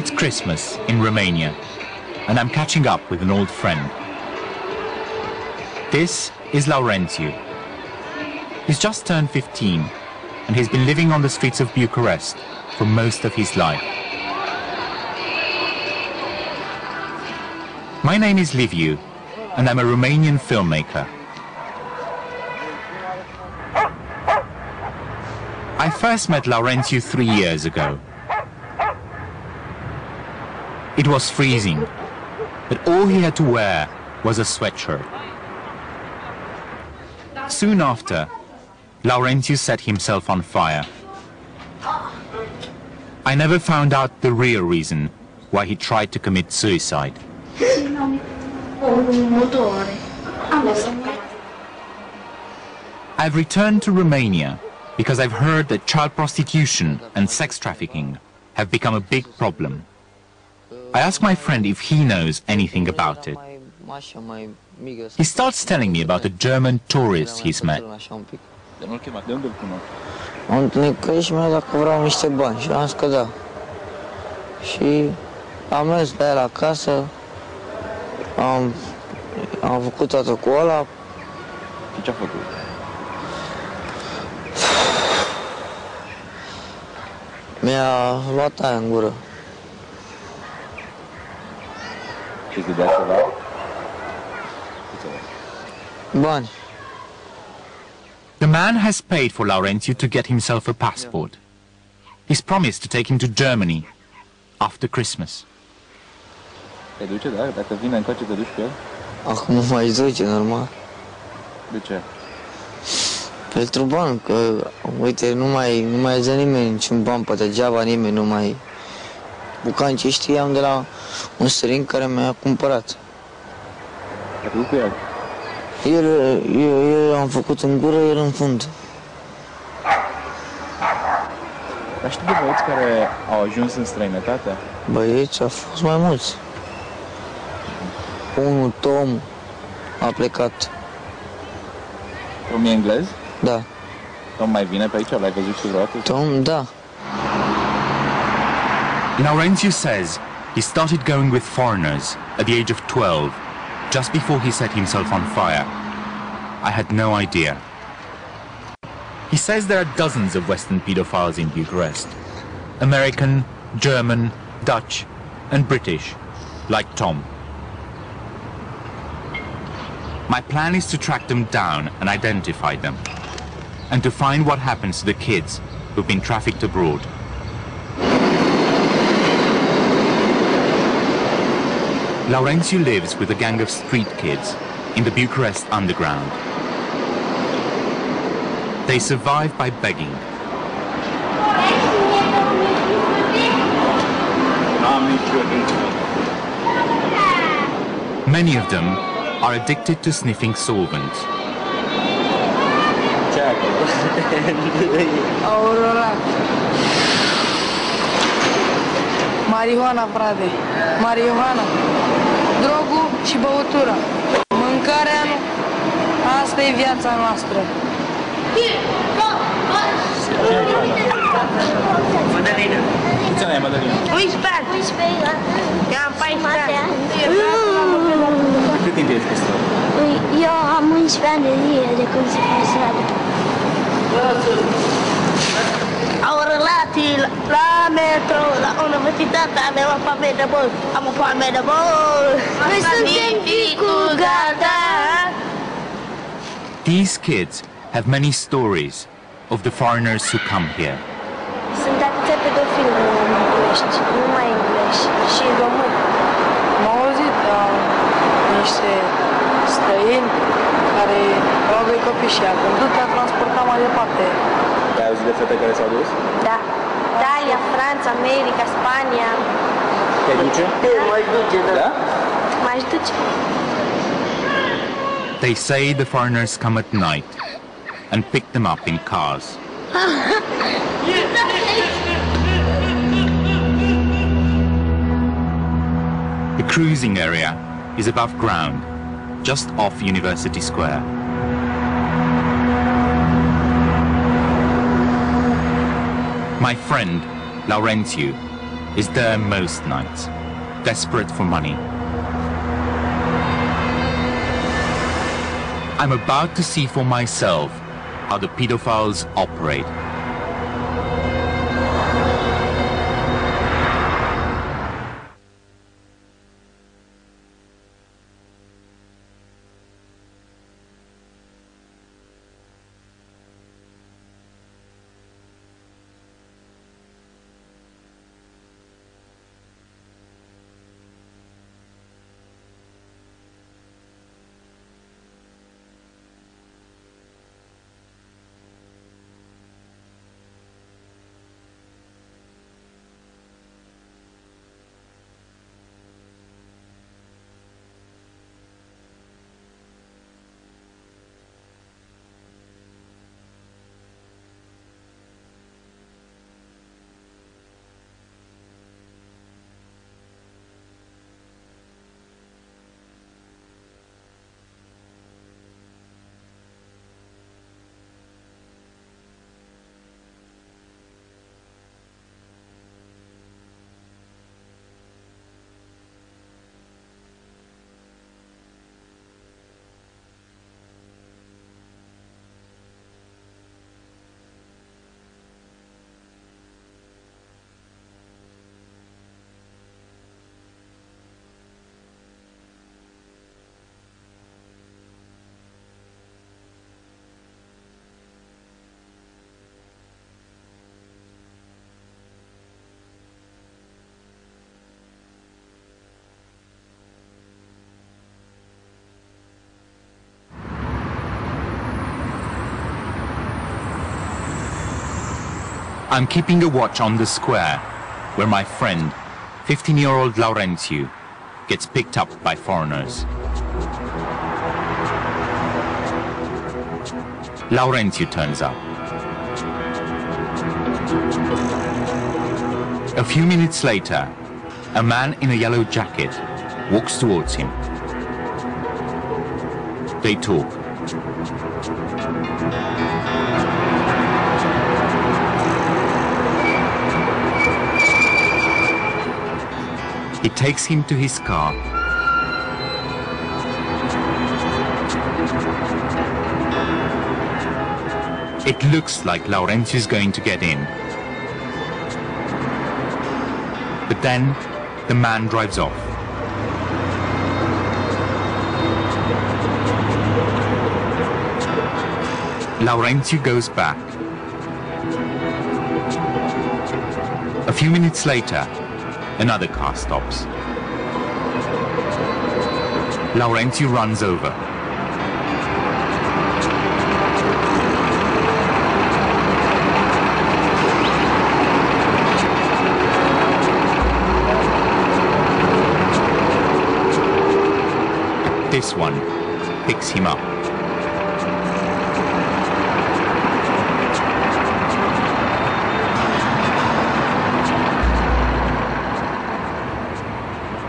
It's Christmas in Romania, and I'm catching up with an old friend. This is Laurențiu. He's just turned 15, and he's been living on the streets of Bucharest for most of his life. My name is Liviu, and I'm a Romanian filmmaker. I first met Laurențiu 3 years ago. It was freezing, but all he had to wear was a sweatshirt. Soon after, Laurențiu set himself on fire. I never found out the real reason why he tried to commit suicide. I've returned to Romania because I've heard that child prostitution and sex trafficking have become a big problem. I ask my friend if he knows anything about it. He starts telling me about a German tourist he's met. Am întâlnit cu el și mi-a dat că vreau niște bani și am zis că da. Și am mers la el acasă, am făcut toată cu ăla. Și ce-a făcut? Mi-a luat aia în gură. Și îți dea ceva? Bani. The man has paid for Laurențiu to get himself a passport. He's promised to take him to Germany after Christmas. Te duce, da? Dacă vine încoace, te duci cu el? Acum nu mai duce, normal. De ce? Pentru bani, că, uite, nu mai dă nimeni niciun ban pe degeaba, nimeni nu mai... Bucancii știam de la un străin care mi-a cumpărat. Te duci cu el? Eu am făcut în gură, el în fund. Dar știi de băieți care au ajuns în străinătate? Băieți, au fost mai mulți. Unul, Tom, a plecat. Tom e englez? Da. Tom mai vine pe aici? L-ai văzut și vreodată? Tom, da. Laurențiu says he started going with foreigners at the age of 12, just before he set himself on fire. I had no idea. He says there are dozens of Western pedophiles in Bucharest. American, German, Dutch and British, like Tom. My plan is to track them down and identify them, and to find what happens to the kids who've been trafficked abroad. Laurențiu lives with a gang of street kids in the Bucharest underground. They survive by begging. Many of them are addicted to sniffing solvents. Aurora. Marihuana, frate. Marihuana. Drogul și băutura. Mâncarea nu. Asta e viața noastră. Mădălină. Câți ani ai, Mădălină? 11 ani. Eu am 14 ani. Cât timp ești pe stradă? Eu am 11 ani de zile de când sunt pe stradă. Au rălat la metro, la universitate, avem o foame de bol. Am o foame de bol. Noi suntem ficul gata. These kids have many stories of the foreigners who come here. Sunt atâția pedofili în București, numai englezi și români. Am auzit niște străini care au doi copii și a condus, a transportat mai departe. Ai auzit de fete care s-au dus? Da. Italia, Franța, America, Spania. Te duce? Mai duce, da? M-aș duce. They say the foreigners come at night and pick them up in cars. The cruising area is above ground, just off University Square. My friend, Laurențiu, is there most nights, desperate for money. I'm about to see for myself how the pedophiles operate. I'm keeping a watch on the square, where my friend, 15-year-old Laurențiu, gets picked up by foreigners. Laurențiu turns up. A few minutes later, a man in a yellow jacket walks towards him. They talk. He takes him to his car. It looks like Laurențiu is going to get in. But then the man drives off. Laurențiu goes back. A few minutes later, another car stops. Laurențiu runs over. This one picks him up.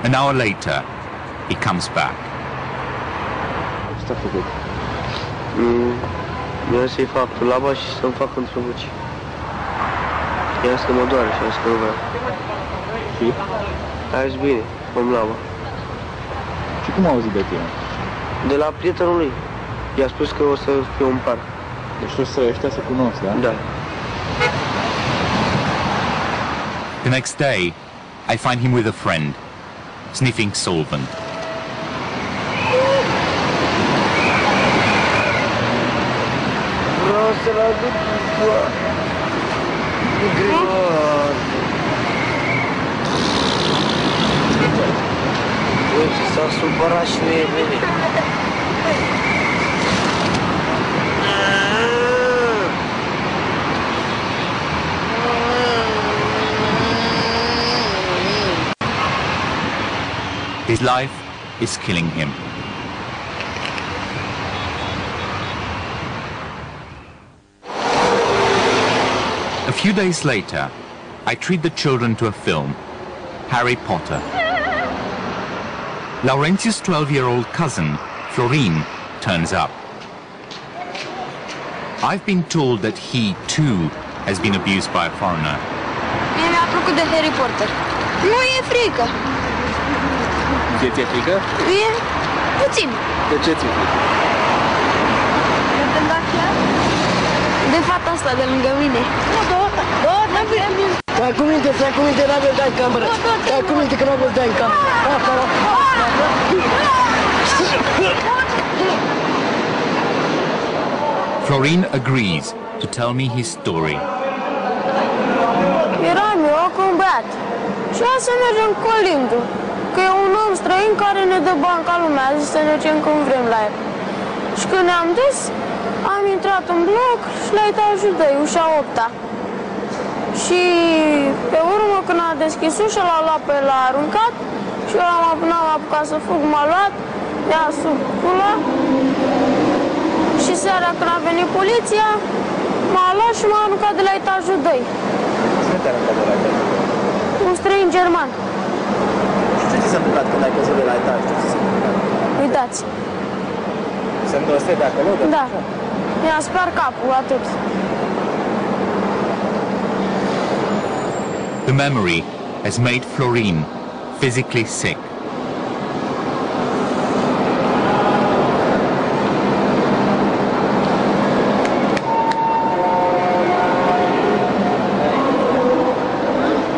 An hour later, he comes back. Ce-a făcut? Mi-a să-i fac laba și să-mi fac întrebuci. I-a zis că mă doare și a zis că nu vreau. Și? A zis bine, fă-mi laba. Și cum a auzit de tine? De la prietenul lui. I-a spus că o să fiu în parc. Deci ăștia se cunosc, da? Da. The next day, I find him with a friend, sniffing solvent. Vreau să-l aduc cu greutate. Uite, s-a supărat și nu e bine. His life is killing him. A few days later, I treat the children to a film, Harry Potter. Laurențiu's 12-year-old cousin, Florin, turns up. I've been told that he, too, has been abused by a foreigner. Mie mi-a plăcut de Harry Potter. Nu e frică. Ție frică? E puțin. De ce ți-e frică? De fata asta de lângă mine. Stai cu minte, n-aveți dai în cameră. Stai cu minte că n-aveți dai în cameră. Florin agrees to tell me his story. Eram eu cu un băiat și hai să mergem cu Olindu, că e un om străin care ne dă bani ca lumea, a zis să ne ducem când vrem la el. Și când ne-am dus, am intrat în bloc și la etajul 2, ușa 8-a. Și pe urmă, când a deschis ușa, l-a luat pe el, l-a aruncat și eu n-am apucat să fug, m-a luat, i-a sub pula. Și seara când a venit poliția, m-a luat și m-a aruncat de la etajul 2. Cine te-a aruncat de la etajul 2? Un străin german. Și ce ți s-a întâmplat când ai căzut de la etaj? Ce ți s-a întâmplat? Uitați. Semnul ăsta de acolo? Da. Mi-a spart capul, atât. The memory has made Florin physically sick.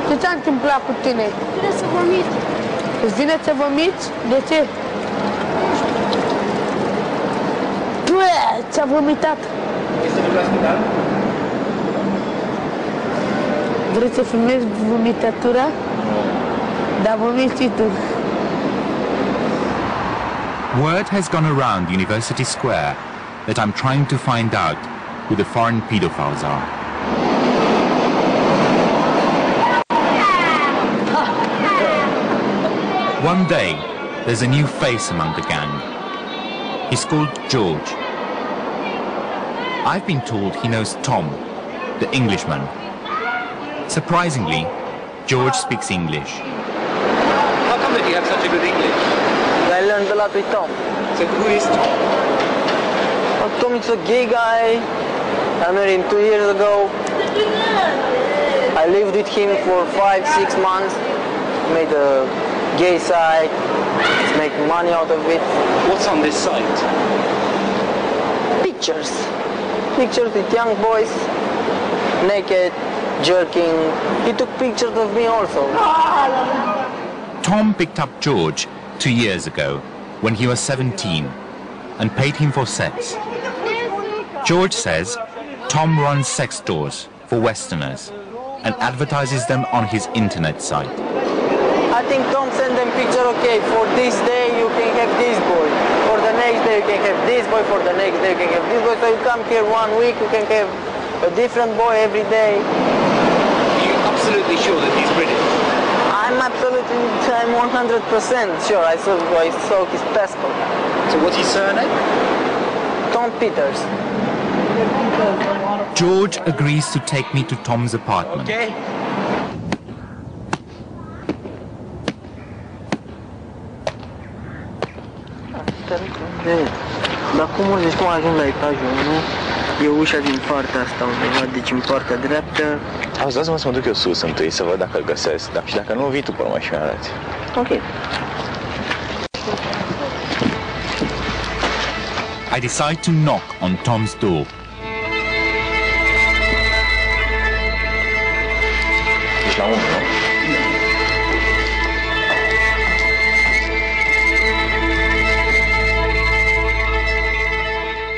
Ce ți-a întâmplat cu tine? Trebuie să vomit. Îți vine să vomiți? De ce? Ți-a vomitat. Ești în la spital? Vrei să filmezi vomitatura? Da, vomiți și tu. Word has gone around University Square that I'm trying to find out who the foreign pedophiles are. One day, there's a new face among the gang. He's called George. I've been told he knows Tom, the Englishman. Surprisingly, George speaks English. How come that you have such a good English? I learned a lot with Tom. So who is Tom? Tom is a gay guy. I married him 2 years ago. I lived with him for 5-6 months. Made a gay site. Make money out of it. What's on this site? Pictures. Pictures with young boys, naked, jerking. He took pictures of me also. Tom picked up George 2 years ago when he was 17 and paid him for sex. George says Tom runs sex stores for Westerners and advertises them on his internet site. I think Tom sent them picture, okay, for this day you can have this boy, for the next day you can have this boy, for the next day you can have this boy, so you come here 1 week, you can have a different boy every day. Are you absolutely sure that he's British? I'm 100% sure, I saw his passport. So what's his surname? Tom Peters. George agrees to take me to Tom's apartment. Okay. Dar cum zici, cum ajung la etajul 1? E ușa din partea asta undeva, deci în partea dreaptă. Dați-mă să mă duc eu sus întâi, să văd dacă îl găsesc. Și dacă nu, vii tu pe urmă și mi arăți. Ok. I decide to knock on Tom's door. Ești la 1, nu?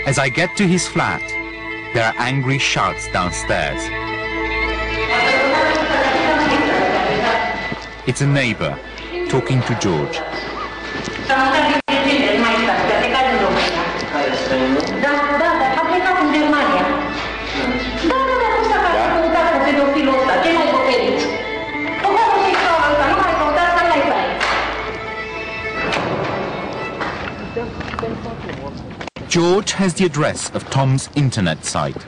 As I get to his flat, there are angry shouts downstairs. It's a neighbor talking to George. George has the address of Tom's internet site.